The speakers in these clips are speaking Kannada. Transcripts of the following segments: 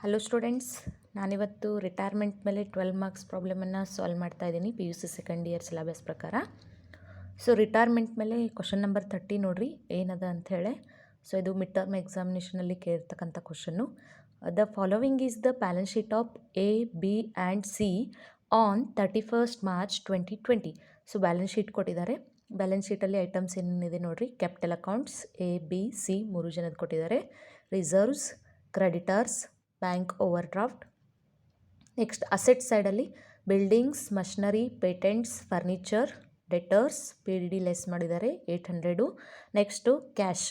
ಹಲೋ ಸ್ಟೂಡೆಂಟ್ಸ್, ನಾನಿವತ್ತು ರಿಟೈರ್ಮೆಂಟ್ ಮೇಲೆ 12 ಮಾರ್ಕ್ಸ್ ಪ್ರಾಬ್ಲಮನ್ನು ಸಾಲ್ವ್ ಮಾಡ್ತಾ ಇದ್ದೀನಿ P U C second year syllabus ಪ್ರಕಾರ. ಸೊ ರಿಟೈರ್ಮೆಂಟ್ ಮೇಲೆ ಕ್ವಶನ್ ನಂಬರ್ 30 ನೋಡಿರಿ ಏನದ ಅಂಥೇಳಿ. ಸೊ ಇದು ಮಿಡ್ ಟರ್ಮ್ ಎಕ್ಸಾಮಿನೇಷನಲ್ಲಿ ಕೇಳಿರ್ತಕ್ಕಂಥ question. The following is the balance sheet of A B and C on 31st March 2020. So balance sheet ಕೊಟ್ಟಿದ್ದಾರೆ. ಬ್ಯಾಲೆನ್ಸ್ ಶೀಟಲ್ಲಿ ಐಟಮ್ಸ್ ಏನೇನಿದೆ ನೋಡಿರಿ. Capital accounts A B C 3 ಜನದ ಕೊಟ್ಟಿದ್ದಾರೆ. Reserves, creditors, bank overdraft. Next asset ಸೈಡಲ್ಲಿ buildings, machinery, patents, furniture, debtors, P D D less ಮಾಡಿದ್ದಾರೆ 800. Next cash.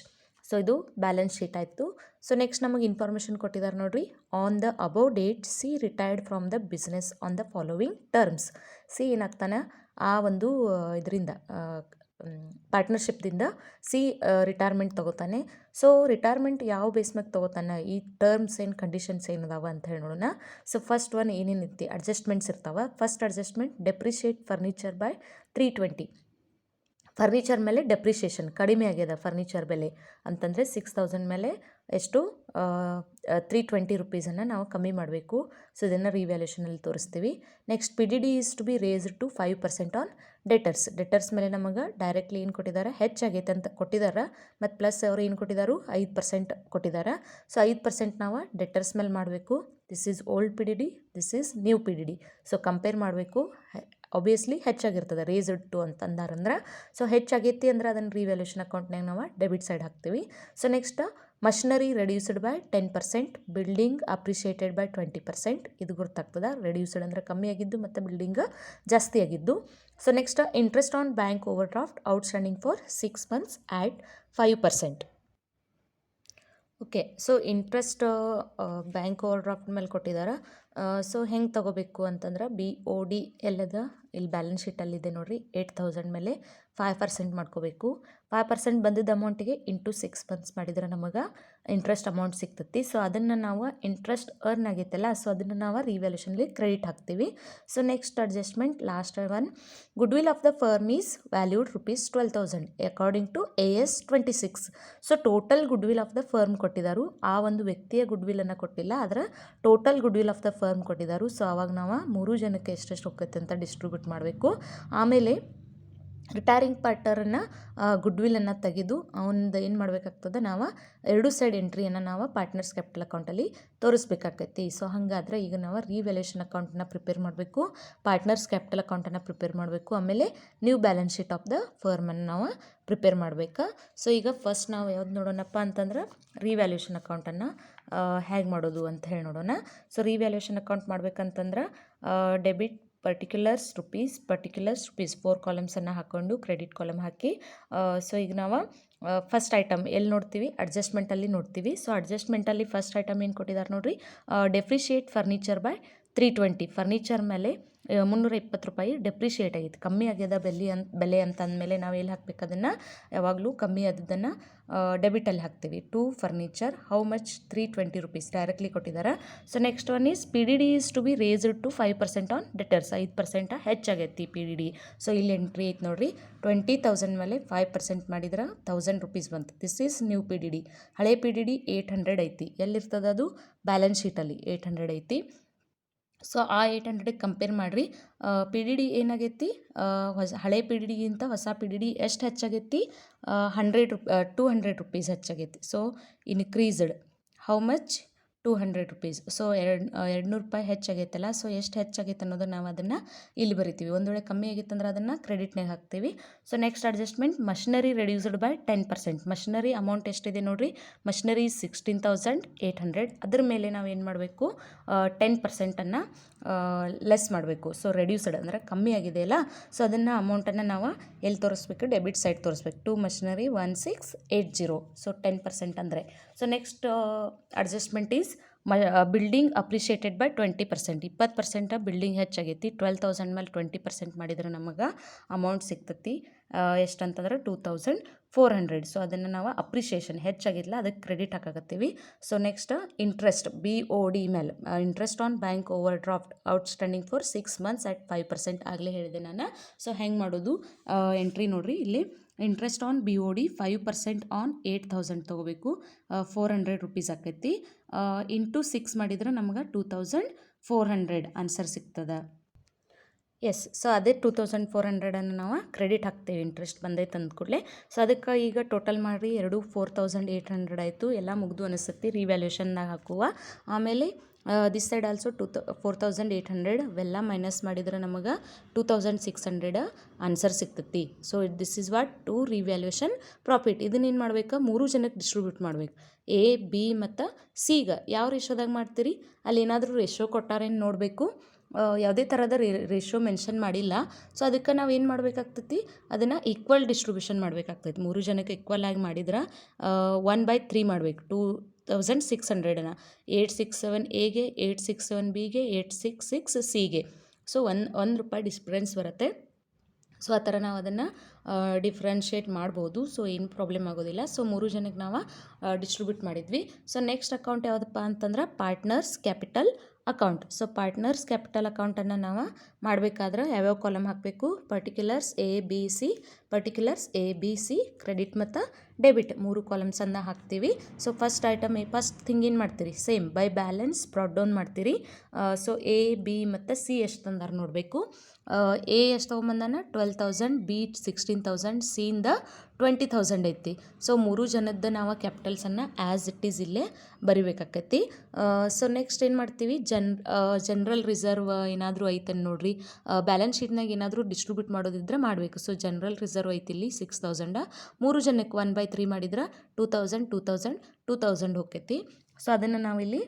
ಸೊ ಇದು ಬ್ಯಾಲೆನ್ಸ್ ಶೀಟ್ ಆಯಿತು. ಸೊ ನೆಕ್ಸ್ಟ್ ನಮಗೆ ಇನ್ಫಾರ್ಮೇಷನ್ ಕೊಟ್ಟಿದ್ದಾರೆ ನೋಡಿರಿ. On the above date C retired from the business on the following terms. C ಏನಾಗ್ತಾನೆ ಆ ಒಂದು ಇದರಿಂದ ಪಾರ್ಟ್ನರ್ಶಿಪ್ದಿಂದ ಸಿ ರಿಟೈರ್ಮೆಂಟ್ ತೊಗೋತಾನೆ. ಸೊ ರಿಟೈರ್ಮೆಂಟ್ ಯಾವ ಬೇಸ್ ಮ್ಯಾಗೆ ತೊಗೋತಾನೆ, ಈ ಟರ್ಮ್ಸ್ ಏನು ಕಂಡೀಷನ್ಸ್ ಏನದಾವ ಅಂತ ಹೇಳಿ ನೋಡೋಣ. ಸೊ ಫಸ್ಟ್ ಒನ್ ಏನೇನಿತ್ತು ಅಡ್ಜಸ್ಟ್ಮೆಂಟ್ಸ್ ಇರ್ತಾವೆ. First adjustment depreciate furniture by 320. Furniture ಮೇಲೆ ಡೆಪ್ರಿಷಿಯೇಷನ್ ಕಡಿಮೆ ಆಗ್ಯದ. ಫರ್ನಿಚರ್ ಬೆಲೆ ಅಂತಂದರೆ 6000 ಮೇಲೆ ಎಷ್ಟು 320 ರುಪೀಸನ್ನು ನಾವು ಕಮ್ಮಿ ಮಾಡಬೇಕು. ಸೊ ಇದನ್ನು ರಿವ್ಯಾಲ್ಯೂಷನಲ್ಲಿ ತೋರಿಸ್ತೀವಿ. Next P D D is to be raised to 5% on debtors. Debtors ಮೇಲೆ ನಮಗೆ ಡೈರೆಕ್ಟ್ಲಿ ಏನು ಕೊಟ್ಟಿದ್ದಾರೆ, ಹೆಚ್ಚಾಗೈತೆ ಅಂತ ಕೊಟ್ಟಿದ್ದಾರೆ. ಮತ್ತು ಪ್ಲಸ್ ಅವರು ಏನು ಕೊಟ್ಟಿದ್ದಾರೆ, 5% ಕೊಟ್ಟಿದ್ದಾರೆ. ಸೊ 5% ನಾವು ಡೆಟರ್ಸ್ ಮೇಲೆ ಮಾಡಬೇಕು. This is old P D D, this is new P D D. So compare ಮಾಡಬೇಕು. ಆಬ್ವಿಯಸ್ಲಿ ಹೆಚ್ಚಾಗಿರ್ತದೆ ರೇಸ್ಡ್ ಟು ಅಂತಂದಾರಂದ್ರೆ. ಸೊ ಹೆಚ್ಚಾಗೈತಿ ಅಂದ್ರೆ ಅದನ್ನು ರಿವ್ಯಾಲ್ಯೂಷನ್ ಅಕೌಂಟ್ನಾಗ ನಾವು ಡೆಬಿಟ್ ಸೈಡ್ ಹಾಕ್ತೀವಿ. So next machinery reduced by 10%, building appreciated by 20%. ಇದು ಗೊತ್ತಾಗ್ತದೆ. ರೆಡ್ಯೂಸ್ಡ್ ಅಂದರೆ ಕಮ್ಮಿ ಆಗಿದ್ದು ಮತ್ತು ಬಿಲ್ಡಿಂಗ್ ಜಾಸ್ತಿ ಆಗಿದ್ದು. So next interest on bank overdraft outstanding for 6 months at 5%. Okay. So interest bank over draft ಮೇಲೆ ಕೊಟ್ಟಿದ್ದಾರೆ. ಸೊ ಹೆಂಗೆ ತೊಗೋಬೇಕು ಅಂತಂದ್ರೆ ಬಿ ಒ ಡಿ ಎಲ್ಲದ ಇಲ್ಲಿ ಬ್ಯಾಲೆನ್ಸ್ ಶೀಟಲ್ಲಿದೆ ನೋಡಿರಿ. 8000 ಮೇಲೆ 5% ಮಾಡ್ಕೋಬೇಕು. 5% ಬಂದಿದ್ದ ಅಮೌಂಟಿಗೆ ಇಂಟು 6 months ಮಾಡಿದ್ರೆ ನಮಗೆ ಇಂಟ್ರೆಸ್ಟ್ ಅಮೌಂಟ್ ಸಿಗ್ತೈತಿ. ಸೊ ಅದನ್ನು ನಾವು ಇಂಟ್ರೆಸ್ಟ್ ಅರ್ನ್ ಆಗೈತಲ್ಲ, ಸೊ ಅದನ್ನು ನಾವು ರಿವ್ಯಾಲ್ಯೂಷನ್ಲಿ ಕ್ರೆಡಿಟ್ ಹಾಕ್ತೀವಿ. So next adjustment last one. Goodwill of the firm is valued ₹12,000 according to AS 26. So total goodwill of the firm ಕೊಟ್ಟಿದ್ದಾರೆ. ಆ ಒಂದು ವ್ಯಕ್ತಿಯ ಗುಡ್ ವಿಲ್ಲನ್ನು ಕೊಟ್ಟಿಲ್ಲ, ಅದರ total goodwill of the firm ಕೊಟ್ಟಿದ್ದಾರೆ. ಸೊ ಅವಾಗ ನಾವು 3 ಜನಕ್ಕೆ ಎಷ್ಟೆಷ್ಟು ಹೋಗ್ತೈತೆ ಅಂತ ಡಿಸ್ಟ್ರಿಬ್ಯೂಟ್ ಮಾಡಬೇಕು. ಆಮೇಲೆ ರಿಟೈರಿಂಗ್ ಪಾರ್ಟ್ನರನ್ನು ಗುಡ್ ವಿಲ್ಲನ್ನು ತೆಗೆದು ಅವನದು ಏನು ಮಾಡಬೇಕಾಗ್ತದೆ, ನಾವು 2 ಸೈಡ್ ಎಂಟ್ರಿಯನ್ನು ನಾವು ಪಾರ್ಟ್ನರ್ಸ್ ಕ್ಯಾಪಿಟಲ್ ಅಕೌಂಟಲ್ಲಿ ತೋರಿಸ್ಬೇಕಾಗ್ತೈತಿ. ಸೊ ಹಾಗಾದರೆ ಈಗ ನಾವು ರಿವ್ಯಾಲ್ಯೂಷನ್ ಅಕೌಂಟನ್ನು ಪ್ರಿಪೇರ್ ಮಾಡಬೇಕು, ಪಾರ್ಟ್ನರ್ಸ್ ಕ್ಯಾಪಿಟಲ್ ಅಕೌಂಟನ್ನು ಪ್ರಿಪೇರ್ ಮಾಡಬೇಕು, ಆಮೇಲೆ new balance sheet of the ಫರ್ಮನ್ನು ನಾವು ಪ್ರಿಪೇರ್ ಮಾಡಬೇಕು. ಸೊ ಈಗ ಫಸ್ಟ್ ನಾವು ಯಾವ್ದು ನೋಡೋಣಪ್ಪ ಅಂತಂದ್ರೆ ರಿವ್ಯಾಲ್ಯೂಷನ್ ಅಕೌಂಟನ್ನು ಹೇಗೆ ಮಾಡೋದು ಅಂತ ಹೇಳಿ ನೋಡೋಣ. ಸೊ ರಿವ್ಯಾಲ್ಯೂಷನ್ ಅಕೌಂಟ್ ಮಾಡ್ಬೇಕಂತಂದ್ರೆ ಡೆಬಿಟ್ ಪರ್ಟಿಕ್ಯುಲರ್ಸ್ ರುಪೀಸ್ 4 ಕಾಲಮ್ಸನ್ನು ಹಾಕ್ಕೊಂಡು ಕ್ರೆಡಿಟ್ ಕಾಲಮ್ ಹಾಕಿ. ಸೊ ಈಗ ನಾವು ಫಸ್ಟ್ ಐಟಮ್ ಎಲ್ಲಿ ನೋಡ್ತೀವಿ, ಅಡ್ಜಸ್ಟ್ಮೆಂಟಲ್ಲಿ ನೋಡ್ತೀವಿ. ಸೊ ಅಡ್ಜಸ್ಟ್ಮೆಂಟಲ್ಲಿ ಫಸ್ಟ್ ಐಟಮ್ ಏನು ಕೊಟ್ಟಿದ್ದಾರೆ ನೋಡಿರಿ. ಡೆಪ್ರಿಷಿಯೇಟ್ ಫರ್ನಿಚರ್ ಬೈ 320. ಫರ್ನಿಚರ್ ಮೇಲೆ 320 ರೂಪಾಯಿ ಡೆಪ್ರಿಷಿಯೇಟ್ ಆಗೈತೆ, ಕಮ್ಮಿ ಆಗ್ಯದ ಬೆಲೆ ಅಂತ ಅಂದಮೇಲೆ ನಾವು ಎಲ್ಲಿ ಹಾಕ್ಬೇಕು, ಅದನ್ನು ಯಾವಾಗಲೂ ಕಮ್ಮಿ ಆದದ್ದನ್ನು ಡೆಬಿಟಲ್ಲಿ ಹಾಕ್ತೀವಿ. To furniture how much 320 rupees directly ಕೊಟ್ಟಿದ್ದಾರೆ. So next one is P D D is to be raised to 5% on debtors. 5% ಹೆಚ್ಚಾಗೈತಿ ಪಿ ಡಿ ಡಿ. ಸೊ ಇಲ್ಲಿ ಎಂಟ್ರಿ ಐತೆ ನೋಡಿರಿ. 20,000 ಮೇಲೆ 5% ಮಾಡಿದ್ರೆ 1000 ರುಪೀಸ್ ಬಂತು. This is new P D D. ಹಳೆ ಪಿ ಡಿ ಡಿ 800 ಐತಿ. ಎಲ್ಲಿರ್ತದೆ ಅದು, ಬ್ಯಾಲೆನ್ಸ್ ಶೀಟಲ್ಲಿ 800 ಐತಿ. ಸೊ ಆ 800ಗೆ ಕಂಪೇರ್ ಮಾಡಿರಿ. ಪಿ ಡಿ ಡಿ ಏನಾಗೈತಿ, ಹಳೆ ಪಿ ಡಿ ಡಿಗಿಂತ ಹೊಸ ಪಿ ಡಿ ಡಿ ಎಷ್ಟು ಹೆಚ್ಚಾಗೈತಿ, 200 ರುಪೀಸ್ ಹೆಚ್ಚಾಗೈತಿ. So increased how much 200 rupees. So 200 ರೂಪಾಯಿ ಹೆಚ್ಚಾಗೈತಲ್ಲ. ಸೊ ಎಷ್ಟು ಹೆಚ್ಚಾಗೈತೆ ಅನ್ನೋದು ನಾವು ಅದನ್ನು ಇಲ್ಲಿ ಬರಿತೀವಿ. ಒಂದು ವೇಳೆ ಕಮ್ಮಿ ಆಗಿತ್ತು ಅಂದ್ರೆ ಅದನ್ನು ಕ್ರೆಡಿಟ್ನಾಗ ಹಾಕ್ತೀವಿ. So next adjustment machinery reduced by 10%. Machinery amount ಎಷ್ಟಿದೆ ನೋಡಿರಿ. ಮಷನರಿ 16,800. ಅದ್ರ ಮೇಲೆ ನಾವು ಏನು ಮಾಡಬೇಕು, 10%ಅನ್ನು ಲೆಸ್ ಮಾಡಬೇಕು. ಸೊ ರೆಡ್ಯೂಸ್ಡ್ ಅಂದರೆ ಕಮ್ಮಿ ಆಗಿದೆ ಅಲ್ಲ. ಸೊ ಅದನ್ನು ಅಮೌಂಟನ್ನು ನಾವು ಎಲ್ಲಿ ತೋರಿಸ್ಬೇಕು, ಡೆಬಿಟ್ ಸೈಡ್ ತೋರಿಸ್ಬೇಕು. To machinery 1680. ಸೊ 10% ಅಂದರೆ. So next adjustment is building appreciated by 20%. 20% building ಹೆಚ್ಚಾಗೈತಿ. 12,000 ಮೇಲೆ 20% ಮಾಡಿದ್ರೆ ನಮಗೆ ಅಮೌಂಟ್ ಸಿಗ್ತೈತಿ ಎಷ್ಟಂತಂದ್ರೆ 2,400. ಸೊ ಅದನ್ನು ನಾವು ಅಪ್ರಿಷಿಯೇಷನ್ ಹೆಚ್ಚಾಗಿಲ್ಲ, ಅದಕ್ಕೆ ಕ್ರೆಡಿಟ್ ಹಾಕಾಕತ್ತೀವಿ. So next interest B O D ಮೇಲೆ interest on bank overdraft outstanding for 6 months at 5% ಆಗಲೇ ಹೇಳಿದೆ ನಾನು. ಸೊ ಹೆಂಗೆ ಮಾಡೋದು ಎಂಟ್ರಿ ನೋಡಿರಿ. ಇಲ್ಲಿ interest on B O D 5% on 8,000 ತೊಗೋಬೇಕು, 400 ರುಪೀಸ್ ಆಕೈತಿ. ಇಂಟು 6 ಮಾಡಿದ್ರೆ ನಮ್ಗೆ 2,400 ಆನ್ಸರ್ ಸಿಗ್ತದೆ. ಎಸ್, ಸೊ ಅದೇ 2,400 ನಾವು ಕ್ರೆಡಿಟ್ ಹಾಕ್ತೇವೆ, ಇಂಟ್ರೆಸ್ಟ್ ಬಂದೈತೆ ಅಂದ ಕೂಡಲೇ. ಸೊ ಅದಕ್ಕೆ ಈಗ ಟೋಟಲ್ ಮಾಡಿ 4,800 ಆಯಿತು. ಎಲ್ಲ ಮುಗ್ದು ಅನಿಸುತ್ತೆ, ರಿವ್ಯಾಲ್ಯೂಷನ್ನಾಗ ಹಾಕುವ. ಆಮೇಲೆ ದಿಸ್ ಸೈಡ್ ಆಲ್ಸೋ 4,800 ಇವೆಲ್ಲ ಮೈನಸ್ ಮಾಡಿದ್ರೆ ನಮಗೆ 2,600 ಆನ್ಸರ್ ಸಿಗ್ತೈತಿ. So this is what to revaluation profit. ಇದನ್ನೇನು ಮಾಡ್ಬೇಕು, 3 ಜನಕ್ಕೆ ಡಿಸ್ಟ್ರಿಬ್ಯೂಟ್ ಮಾಡ್ಬೇಕು. ಎ, ಬಿ ಮತ್ತು ಸಿಗೆ ಯಾವ ರೇಷೋದಾಗ ಮಾಡ್ತೀರಿ, ಅಲ್ಲಿ ಏನಾದರೂ ರೇಷೋ ಕೊಟ್ಟಾರೇನು ನೋಡಬೇಕು. ಯಾವುದೇ ಥರದ ರೇಷೋ ಮೆನ್ಷನ್ ಮಾಡಿಲ್ಲ. ಸೊ ಅದಕ್ಕೆ ನಾವು ಏನು ಮಾಡಬೇಕಾಗ್ತೈತಿ, ಅದನ್ನು ಈಕ್ವಲ್ ಡಿಸ್ಟ್ರಿಬ್ಯೂಷನ್ ಮಾಡಬೇಕಾಗ್ತೈತಿ. 3 ಜನಕ್ಕೆ ಈಕ್ವಲ್ ಆಗಿ ಮಾಡಿದ್ರೆ 1/3 ಮಾಡಬೇಕು. 2,600ನ 867 ಎಗೆ, 867 ಬಿಗೆ, 866 ಸಿಗೆ. ಸೊ ಒಂದು ರೂಪಾಯಿ ಡಿಫ್ರೆನ್ಸ್ ಬರುತ್ತೆ. ಸೊ ಆ ಥರ ನಾವು ಅದನ್ನು ಡಿಫ್ರೆನ್ಷಿಯೇಟ್ ಮಾಡ್ಬೋದು. ಸೊ ಏನು ಪ್ರಾಬ್ಲಮ್ ಆಗೋದಿಲ್ಲ. ಸೊ 3 ಜನಕ್ಕೆ ನಾವು ಡಿಸ್ಟ್ರಿಬ್ಯೂಟ್ ಮಾಡಿದ್ವಿ. ಸೊ ನೆಕ್ಸ್ಟ್ ಅಕೌಂಟ್ ಯಾವುದಪ್ಪ ಅಂತಂದ್ರೆ partners capital account. So partners capital ಅಕೌಂಟನ್ನು ನಾವು ಮಾಡಬೇಕಾದ್ರೆ ಯಾವ್ಯಾವ ಕಾಲಮ್ ಹಾಕಬೇಕು, particulars A B C, particulars A B C, credit ಮತ್ತು ಡೆಬಿಟ್ 3 ಕಾಲಮ್ಸನ್ನು ಹಾಕ್ತೀವಿ. So first item first thing ಏನು ಮಾಡ್ತೀರಿ, same by balance brought down ಮಾಡ್ತೀರಿ. ಸೊ ಎ ಬಿ ಮತ್ತು ಸಿ ಎಷ್ಟು ತಂದಾರ ನೋಡಬೇಕು. ಎ ಎಷ್ಟು ತೊಗೊಂಬಂದಾನ 12,000, ಬಿ 16,000, ಸಿಯಿಂದ 20,000 ಐತಿ. ಸೊ 3 ಜನದ್ದು ನಾವು ಕ್ಯಾಪಿಟಲ್ಸನ್ನು ಆ್ಯಸ್ ಇಟ್ ಈಸ್ ಇಲ್ಲೇ ಬರಿಬೇಕಾಕೈತಿ. ಸೊ ನೆಕ್ಸ್ಟ್ ಏನು ಮಾಡ್ತೀವಿ, ಜನರಲ್ ರಿಸರ್ವ್ ಏನಾದರೂ ಐತನ್ ನೋಡ್ರಿ, ಬ್ಯಾಲೆನ್ಸ್ ಶೀಟ್ನಾಗ ಏನಾದರೂ ಡಿಸ್ಟ್ರಿಬ್ಯೂಟ್ ಮಾಡೋದಿದ್ರೆ ಮಾಡಬೇಕು. ಸೊ ಜನರಲ್ ರಿಸರ್ವ್ ಐತಿ ಇಲ್ಲಿ 6,000. 3 ಜನಕ್ಕೆ 1/3 ಮಾಡಿದ್ರೆ 2,000 ಹೋಗ್ತೈತಿ. ಸೊ ಅದನ್ನು ನಾವಿಲ್ಲಿ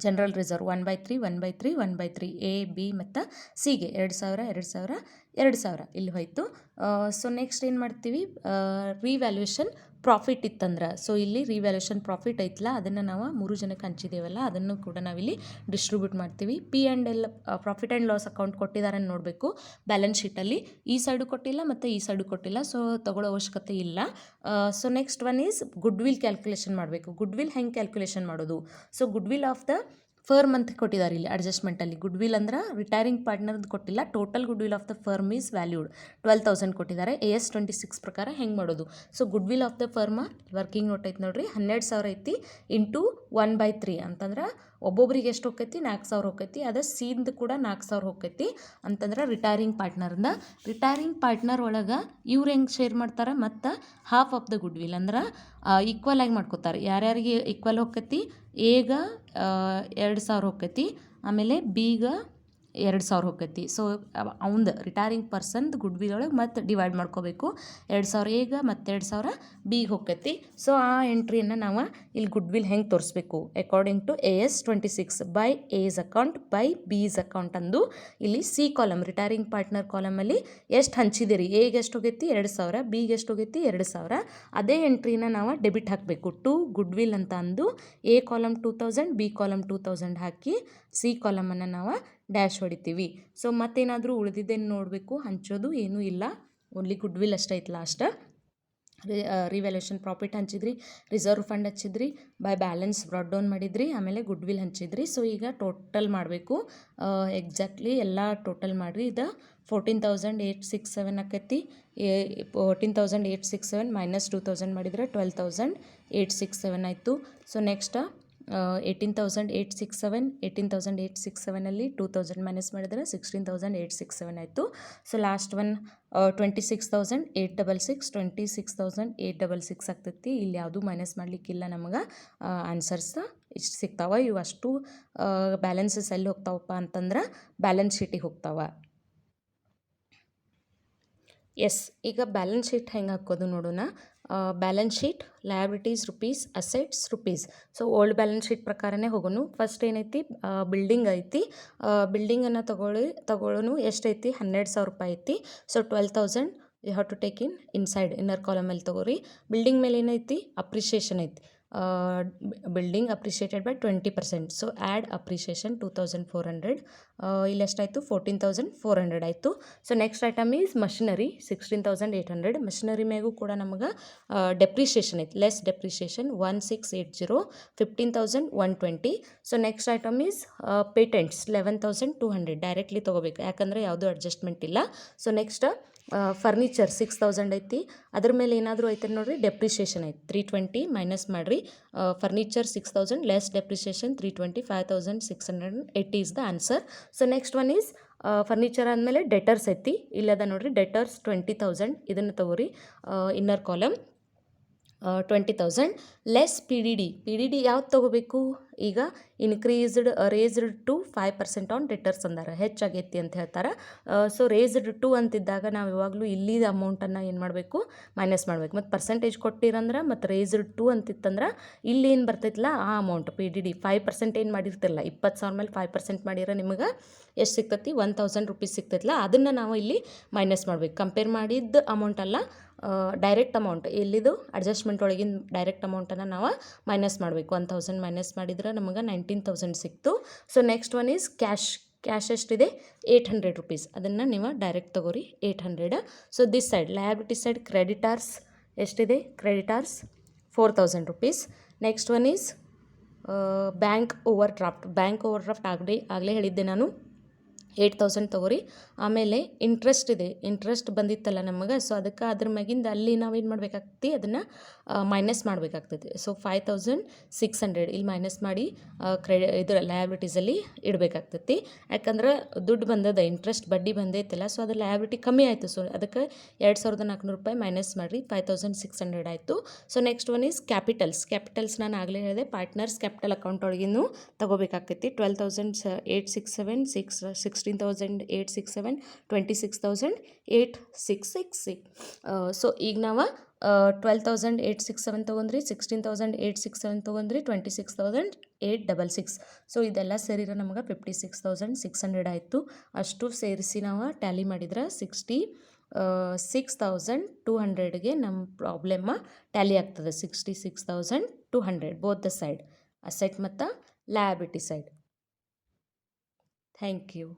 ಜನರಲ್ ರಿಸರ್ವ್ 1/3 ಎ ಬಿ ಮತ್ತು ಸಿಗೆ 2,000 ಇಲ್ಲಿ ಹೋಯಿತು. ಸೊ ನೆಕ್ಸ್ಟ್ ಏನು ಮಾಡ್ತೀವಿ, ರಿವ್ಯಾಲ್ಯೂಷನ್ ಪ್ರಾಫಿಟ್ ಇತ್ತಂದ್ರೆ, ಸೊ ಇಲ್ಲಿ ರಿವ್ಯಾಲ್ಯೂಷನ್ ಪ್ರಾಫಿಟ್ ಐತಲ್ಲ, ಅದನ್ನು ನಾವು 3 ಜನಕ್ಕೆ ಹಂಚಿದ್ದೇವಲ್ಲ, ಅದನ್ನು ಕೂಡ ನಾವಿಲ್ಲಿ ಡಿಸ್ಟ್ರಿಬ್ಯೂಟ್ ಮಾಡ್ತೀವಿ. P&L profit and loss account ಕೊಟ್ಟಿದ್ದಾರೆ ನೋಡಬೇಕು ಬ್ಯಾಲೆನ್ಸ್ ಶೀಟಲ್ಲಿ. ಈ ಸೈಡು ಕೊಟ್ಟಿಲ್ಲ ಮತ್ತು ಈ ಸೈಡು ಕೊಟ್ಟಿಲ್ಲ, ಸೊ ತಗೊಳ್ಳೋ ಅವಶ್ಯಕತೆ ಇಲ್ಲ. So next one is good will calculation ಮಾಡಬೇಕು. ಗುಡ್ ವಿಲ್ ಹೆಂಗೆ ಕ್ಯಾಲ್ಕುಲೇಷನ್ ಮಾಡೋದು, so good will of the firm ಅಂತ ಕೊಟ್ಟಿದ್ದಾರೆ ಇಲ್ಲಿ ಅಡ್ಜಸ್ಟ್ಮೆಂಟಲ್ಲಿ. ಗುಡ್ ವಿಲ್ ಅಂದ್ರೆ ರಿಟೈರಿಂಗ್ ಪಾರ್ಟ್ನರ್ದು ಕೊಟ್ಟಿಲ್ಲ, total goodwill of the firm is valued 12,000 ಕೊಟ್ಟಿದ್ದಾರೆ. AS 26 ಪ್ರಕಾರ ಹೆಂಗೆ ಮಾಡೋದು, so good will of the firm working note ಐತಿ ನೋಡ್ರಿ, 12,000 ಐತಿ ಇಂಟು 1/3 ಅಂತಂದ್ರೆ ಒಬ್ಬೊಬ್ರಿಗೆ ಎಷ್ಟು ಹೋಗ್ತೈತಿ, 4,000 ಹೋಗ್ತೈತಿ. ಅದೇ ಸೀನ್ದು ಕೂಡ 4,000 ಹೋಗ್ತೈತಿ ಅಂತಂದ್ರೆ ರಿಟೈರಿಂಗ್ ಪಾರ್ಟ್ನರ್ ಒಳಗೆ ಇವ್ರು ಹೆಂಗೆ ಶೇರ್ ಮಾಡ್ತಾರೆ, ಮತ್ತು half of the good will ಅಂದ್ರೆ ಈಕ್ವಲ್ ಆಗಿ ಮಾಡ್ಕೋತಾರೆ. ಯಾರ್ಯಾರಿಗೆ ಈಕ್ವಲ್ ಹೋಗ್ತೈತಿ, ಎಗ 2,000 ಹೋಗ್ತೈತಿ, ಆಮೇಲೆ ಬಿಗೆ 2,000 ಹೋಗ್ತೈತಿ. ಸೊ ಅವಂದು ರಿಟೈರಿಂಗ್ ಪರ್ಸನ್ದು ಗುಡ್ ವಿಲ್ ಒಳಗೆ ಮತ್ತೆ ಡಿವೈಡ್ ಮಾಡ್ಕೋಬೇಕು. 2,000 ಎಗ ಮತ್ತು 2,000 ಬಿಗೆ ಹೋಗ್ತೈತಿ. ಸೊ ಆ ಎಂಟ್ರಿಯನ್ನು ನಾವು ಇಲ್ಲಿ ಗುಡ್ ವಿಲ್ ಹೆಂಗೆ ತೋರಿಸ್ಬೇಕು, according to AS 26 by S account by B's account ಅಂದು ಇಲ್ಲಿ ಸಿ ಕಾಲಮ್ ರಿಟೈರಿಂಗ್ ಪಾರ್ಟ್ನರ್ ಕಾಲಮಲ್ಲಿ ಎಷ್ಟು ಹಂಚಿದಿರಿ, ಎಗೆ ಎಷ್ಟು ಹೋಗೈತಿ 2,000, ಬಿಗೆ ಎಷ್ಟು ಹೋಗೈತಿ 2,000. ಅದೇ ಎಂಟ್ರಿನ ನಾವು ಡೆಬಿಟ್ ಹಾಕಬೇಕು ಟು ಗುಡ್ ವಿಲ್ ಅಂತ ಅಂದು ಎ ಕಾಲಮ್ 2,000, ಬಿ ಕಾಲಮ್ 2,000 ಹಾಕಿ ಸಿ ಕಾಲಮನ್ನು ನಾವು ಡ್ಯಾಶ್ ಹೊಡಿತೀವಿ. ಸೊ ಮತ್ತೇನಾದರೂ ಉಳಿದಿದ್ದೇನು ನೋಡಬೇಕು, ಹಂಚೋದು ಏನೂ ಇಲ್ಲ, ಓನ್ಲಿ ಗುಡ್ ವಿಲ್ ಅಷ್ಟೇ ಐತಿ ಲಾಸ್ಟ್. ರಿವ್ಯಾಲ್ಯೂಷನ್ ಪ್ರಾಫಿಟ್ ಹಂಚಿದ್ರಿ, ರಿಸರ್ವ್ ಫಂಡ್ ಹಚ್ಚಿದ್ರಿ, ಬೈ ಬ್ಯಾಲೆನ್ಸ್ ಬ್ರಾಡ್ ಡೌನ್ ಮಾಡಿದ್ರಿ, ಆಮೇಲೆ ಗುಡ್ ವಿಲ್ ಹಂಚಿದ್ರಿ. ಸೊ ಈಗ ಟೋಟಲ್ ಮಾಡಬೇಕು, ಎಕ್ಸಾಕ್ಟ್ಲಿ ಎಲ್ಲ ಟೋಟಲ್ ಮಾಡಿರಿ. ಇದು 14,867 ಆಕೈತಿ. 14,867 ಮೈನಸ್ 2,000 ಮಾಡಿದರೆ 12,867 ಆಯಿತು. ಸೊ ನೆಕ್ಸ್ಟ್ 18,867 2,000 ಮೈನಸ್ ಮಾಡಿದರೆ 16,867 ಆಯಿತು. ಸೊ ಲಾಸ್ಟ್ ಒನ್ 26,866 ಆಗ್ತೈತಿ. ಇಲ್ಲಿ ಯಾವುದೂ ಮೈನಸ್ ಮಾಡಲಿಕ್ಕಿಲ್ಲ, ನಮಗೆ ಆನ್ಸರ್ಸ್ ಇಷ್ಟು ಸಿಗ್ತಾವೆ. ಇವು ಅಷ್ಟು ಬ್ಯಾಲೆನ್ಸಸ್ ಎಲ್ಲಿ ಹೋಗ್ತಾವಪ್ಪ ಅಂತಂದ್ರೆ ಬ್ಯಾಲೆನ್ಸ್ ಶೀಟಿಗೆ ಹೋಗ್ತಾವೆ. ಎಸ್, ಈಗ ಬ್ಯಾಲೆನ್ಸ್ ಶೀಟ್ ಹೆಂಗೆ ಹಾಕೋದು ನೋಡೋಣ. Balance sheet liabilities rupees, assets rupees. So old balance sheet ಪ್ರಕಾರನೇ ಹೋಗೋನು. ಫಸ್ಟ್ ಏನೈತಿ, ಬಿಲ್ಡಿಂಗ್ ಐತಿ. ಬಿಲ್ಡಿಂಗನ್ನು ತಗೊಳ್ಳೋನು ಎಷ್ಟೈತಿ, 12,000 ರೂಪಾಯಿ ಐತಿ. So 12,000 you have to take inside inner ಕಾಲಮಲ್ಲಿ ತೊಗೋರಿ. ಬಿಲ್ಡಿಂಗ್ ಮೇಲೆ ಏನೈತಿ, ಅಪ್ರಿಷಿಯೇಷನ್ ಐತಿ. Building appreciated by 20%. So add appreciation 2,400. ಇಲ್ಲಿ ಎಷ್ಟಾಯಿತು, 14,400 ಆಯಿತು. So next item is machinery 16,800. Machinery ಮೇಗೂ ಕೂಡ ನಮಗೆ ಡೆಪ್ರಿಷಿಯೇಷನ್ ಐತಿ, less depreciation 1,680, 15,120. So next item is patents 11,200. Directly ತೊಗೋಬೇಕು, ಯಾಕಂದರೆ ಯಾವುದೂ ಅಡ್ಜಸ್ಟ್ಮೆಂಟ್ ಇಲ್ಲ. ಸೊ ನೆಕ್ಸ್ಟ್ ಫರ್ನಿಚರ್ 6000 ಐತಿ. ಅದ್ರ ಮೇಲೆ ಏನಾದರೂ ಐತೆ ನೋಡಿರಿ, ಡೆಪ್ರಿಷಿಯೇಷನ್ ಐತಿ 320 ಮೈನಸ್ ಮಾಡಿರಿ. Furniture 6000 less depreciation 320, 5680 is the answer. So next one is furniture ಆದಮೇಲೆ ಡೆಟರ್ಸ್ ಐತಿ. ಇಲ್ಲದ ನೋಡಿರಿ, ಡೆಟರ್ಸ್ 20,000 ಇದನ್ನು ತಗೋರಿ inner column. 20,000 less P D D ಯಾವ್ದು ತೊಗೋಬೇಕು? ಈಗ ರೇಸ್ಡ್ ಟು 5% ಆನ್ ಡೆಟರ್ಸ್ ಅಂದಾರ, ಹೆಚ್ಚಾಗೈತಿ ಅಂತ ಹೇಳ್ತಾರೆ. ಸೊ ರೇಸ್ಡ್ ಟು ಅಂತಿದ್ದಾಗ ನಾವು ಯಾವಾಗಲೂ ಇಲ್ಲಿದ ಅಮೌಂಟನ್ನು ಏನು ಮಾಡಬೇಕು? ಮೈನಸ್ ಮಾಡಬೇಕು. ಮತ್ತು ಪರ್ಸೆಂಟೇಜ್ ಕೊಟ್ಟಿರಂದ್ರೆ ಮತ್ತು ರೇಸ್ಡ್ ಟು ಅಂತಿತ್ತಂದ್ರೆ ಇಲ್ಲಿ ಏನು ಬರ್ತೈತಿಲ್ಲ ಆ ಅಮೌಂಟ್ ಪಿ ಡಿ 5% ಏನು ಮಾಡಿರ್ತಿಲ್ಲ, 20,000 ಮೇಲೆ 5% ಮಾಡಿದ್ರೆ ನಿಮಗೆ ಎಷ್ಟು ಸಿಗ್ತೈತಿ? 1,000 ರೂಪೀಸ್ ಸಿಗ್ತೈತಿಲ್ಲ, ಅದನ್ನು ನಾವು ಇಲ್ಲಿ ಮೈನಸ್ ಮಾಡಬೇಕು. ಕಂಪೇರ್ ಮಾಡಿದ್ದ ಅಮೌಂಟ್ ಅಲ್ಲ, ಡೈರೆಕ್ಟ್ ಅಮೌಂಟ್ ಎಲ್ಲಿದು ಅಡ್ಜಸ್ಟ್ಮೆಂಟ್ ಒಳಗಿನ ಡೈರೆಕ್ಟ್ ಅಮೌಂಟನ್ನು ನಾವು ಮೈನಸ್ ಮಾಡಬೇಕು. 1,000 ಮೈನಸ್ ಮಾಡಿದ್ರೆ ನಮಗೆ 19,000 ಸಿಕ್ತು. So next one is cash ಎಷ್ಟಿದೆ? 800 ರೂಪೀಸ್. ಅದನ್ನು ನೀವು ಡೈರೆಕ್ಟ್ ತಗೋರಿ 800. So this side liability side creditors ಎಷ್ಟಿದೆ? Creditors 4,000 rupees. Next one is bank overdraft ಆಗಲೇ ಹೇಳಿದ್ದೆ ನಾನು, 8,000 ತಗೋರಿ. ಆಮೇಲೆ ಇಂಟ್ರೆಸ್ಟ್ ಇದೆ, ಇಂಟ್ರೆಸ್ಟ್ ಬಂದಿತ್ತಲ್ಲ ನಮಗೆ, ಸೊ ಅದಕ್ಕೆ ಅದ್ರ ಮ್ಯಾಗಿಂದ ಅಲ್ಲಿ ನಾವೇನು ಮಾಡಬೇಕಾಗ್ತಿ? ಅದನ್ನು ಮೈನಸ್ ಮಾಡಬೇಕಾಗ್ತೈತಿ. ಸೊ 5,600 ಇಲ್ಲಿ ಮೈನಸ್ ಮಾಡಿ ಇದರ ಲಯಬಿಲಿಟೀಸಲ್ಲಿ ಇಡಬೇಕಾಗ್ತೈತಿ. ಯಾಕಂದ್ರೆ ದುಡ್ಡು ಬಂದದ, ಇಂಟ್ರೆಸ್ಟ್ ಬಡ್ಡಿ ಬಂದೈತಲ್ಲ, ಸೊ ಅದ್ರ ಲಯಬಿಲಿಟಿ ಕಮ್ಮಿ ಆಯಿತು. ಸೊ ಅದಕ್ಕೆ 2,400 ರೂಪಾಯಿ ಮೈನಸ್ ಮಾಡಿರಿ, 5,600 ಆಯಿತು. So next one is capitals ನಾನು ಆಗಲೇ ಹೇಳಿದೆ, ಪಾರ್ಟ್ನರ್ಸ್ ಕ್ಯಾಪಿಟಲ್ ಅಕೌಂಟ್ ಒಳಗಿನೂ ತಗೋಬೇಕಾಗ್ತೈತಿ. 12,867, 16,867, 26,866. ಸೊ ಈಗ ನಾವು 12,867 ತೊಗೊಂಡ್ರಿ, 16,867 ತೊಗೊಂಡ್ರಿ, 26,866. ಸೊ ಇದೆಲ್ಲ ಸೇರಿದ್ರೆ ನಮಗೆ 56,600 ಆಯಿತು. ಅಷ್ಟು ಸೇರಿಸಿ ನಾವು ಟ್ಯಾಲಿ ಮಾಡಿದ್ರೆ 66,200ಗೆ ನಮ್ಮ ಪ್ರಾಬ್ಲಮ್ ಟ್ಯಾಲಿ ಆಗ್ತದೆ. 66,200 ಬೋತ್ ದ ಸೈಡ್, ಅಸೆಟ್ ಮತ್ತು ಲಯಬಿಲಿಟಿ ಸೈಡ್. Thank you.